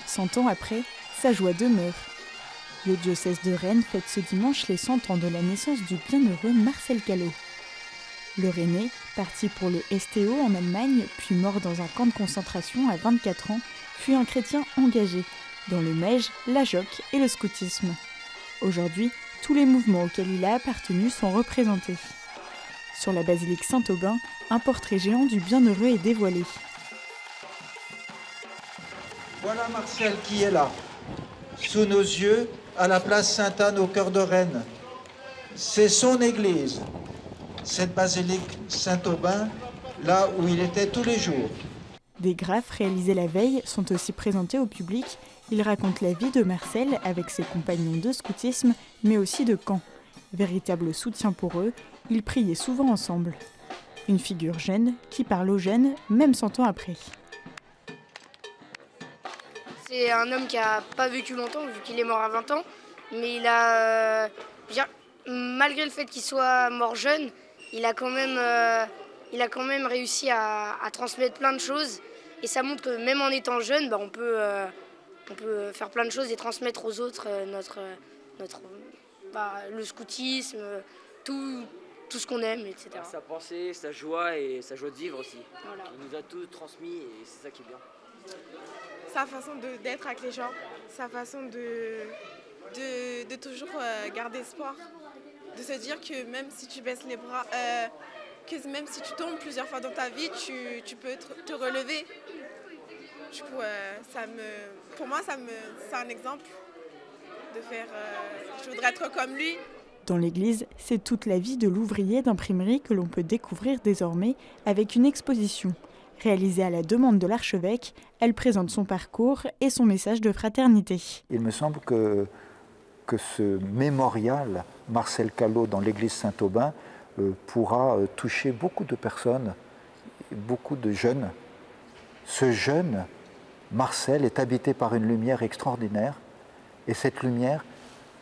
100 ans après, sa joie demeure. Le diocèse de Rennes fête ce dimanche les 100 ans de la naissance du bienheureux Marcel Callot. Le Rennais, parti pour le STO en Allemagne, puis mort dans un camp de concentration à 24 ans, fut un chrétien engagé dans le MEJ, la JOC et le scoutisme. Aujourd'hui, tous les mouvements auxquels il a appartenu sont représentés. Sur la basilique Saint-Aubin, un portrait géant du bienheureux est dévoilé. Voilà Marcel qui est là, sous nos yeux, à la place Sainte-Anne au cœur de Rennes. C'est son église, cette basilique Saint-Aubin, là où il était tous les jours. Des graphes réalisés la veille sont aussi présentés au public. Ils racontent la vie de Marcel avec ses compagnons de scoutisme, mais aussi de camp. Véritable soutien pour eux, ils priaient souvent ensemble. Une figure jeune qui parle aux jeunes, même 100 ans après. C'est un homme qui n'a pas vécu longtemps, vu qu'il est mort à 20 ans. Mais il a, malgré le fait qu'il soit mort jeune, il a quand même réussi à transmettre plein de choses. Et ça montre que même en étant jeune, on peut faire plein de choses et transmettre aux autres le scoutisme, tout ce qu'on aime, etc. Sa pensée, sa joie et sa joie de vivre aussi. Voilà. Il nous a tout transmis et c'est ça qui est bien. Sa façon d'être avec les gens, sa façon de toujours garder espoir, de se dire que même si tu baisses les bras, que même si tu tombes plusieurs fois dans ta vie, tu peux te relever. Du coup, pour moi, c'est un exemple de faire. Je voudrais être comme lui. Dans l'église, c'est toute la vie de l'ouvrier d'imprimerie que l'on peut découvrir désormais avec une exposition. Réalisée à la demande de l'archevêque, elle présente son parcours et son message de fraternité. Il me semble que ce mémorial Marcel Callot dans l'église Saint-Aubin pourra toucher beaucoup de personnes, beaucoup de jeunes. Ce jeune, Marcel, est habité par une lumière extraordinaire et cette lumière,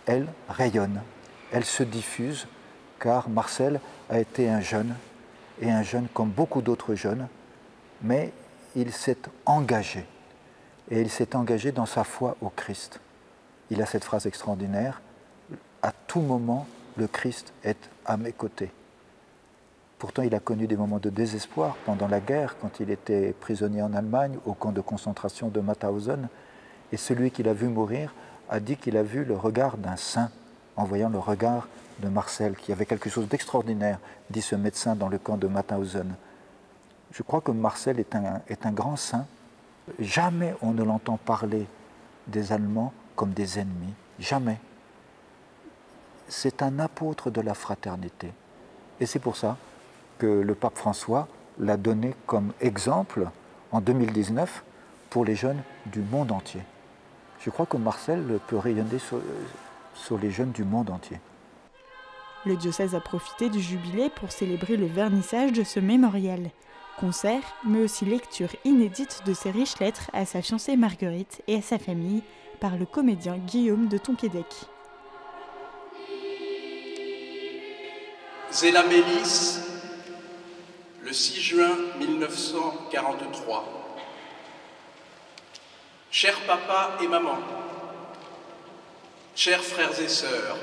elle rayonne, elle se diffuse car Marcel a été un jeune et un jeune comme beaucoup d'autres jeunes. Mais il s'est engagé, et il s'est engagé dans sa foi au Christ. Il a cette phrase extraordinaire, « À tout moment, le Christ est à mes côtés ». Pourtant, il a connu des moments de désespoir pendant la guerre, quand il était prisonnier en Allemagne, au camp de concentration de Mauthausen. Et celui qu'il a vu mourir a dit qu'il a vu le regard d'un saint, en voyant le regard de Marcel, qui avait quelque chose d'extraordinaire, dit ce médecin dans le camp de Mauthausen. Je crois que Marcel est un grand saint. Jamais on ne l'entend parler des Allemands comme des ennemis. Jamais. C'est un apôtre de la fraternité. Et c'est pour ça que le pape François l'a donné comme exemple en 2019 pour les jeunes du monde entier. Je crois que Marcel peut rayonner sur les jeunes du monde entier. Le diocèse a profité du jubilé pour célébrer le vernissage de ce mémorial. Concert, mais aussi lecture inédite de ses riches lettres à sa fiancée Marguerite et à sa famille par le comédien Guillaume de Tonquédec. Zéla Mélis, le 6 juin 1943. Chers papa et maman, chers frères et sœurs,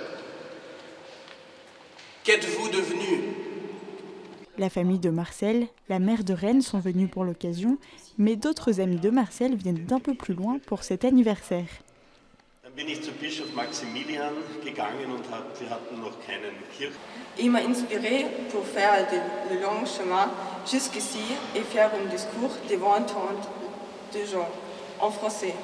qu'êtes-vous devenus ? La famille de Marcel, la mère de Rennes sont venus pour l'occasion, mais d'autres amis de Marcel viennent d'un peu plus loin pour cet anniversaire. Il m'a inspiré pour faire le long chemin jusqu'ici et faire un discours devant tant de gens en français.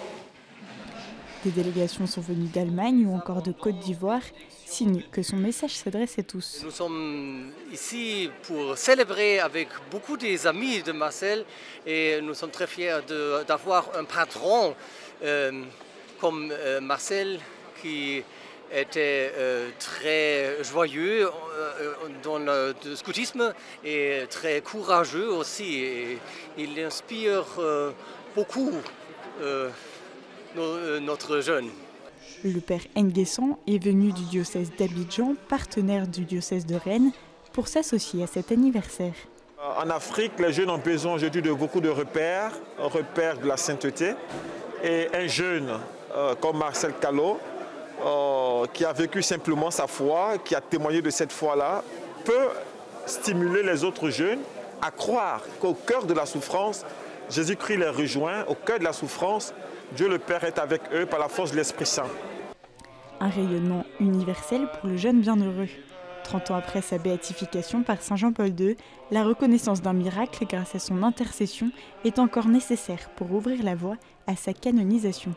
Des délégations sont venues d'Allemagne ou encore de Côte d'Ivoire, signe que son message s'adresse à tous. Nous sommes ici pour célébrer avec beaucoup des amis de Marcel et nous sommes très fiers d'avoir un patron comme Marcel qui était très joyeux dans le scoutisme et très courageux aussi. Et il inspire beaucoup notre jeune. Le père Nguessan est venu du diocèse d'Abidjan, partenaire du diocèse de Rennes, pour s'associer à cet anniversaire. En Afrique, les jeunes ont besoin aujourd'hui de beaucoup de repères de la sainteté. Et un jeune comme Marcel Callot, qui a vécu simplement sa foi, qui a témoigné de cette foi-là, peut stimuler les autres jeunes à croire qu'au cœur de la souffrance, Jésus-Christ les rejoint, au cœur de la souffrance, Dieu le Père est avec eux par la force de l'Esprit Saint. Un rayonnement universel pour le jeune bienheureux. 30 ans après sa béatification par Saint Jean-Paul II, la reconnaissance d'un miracle grâce à son intercession est encore nécessaire pour ouvrir la voie à sa canonisation.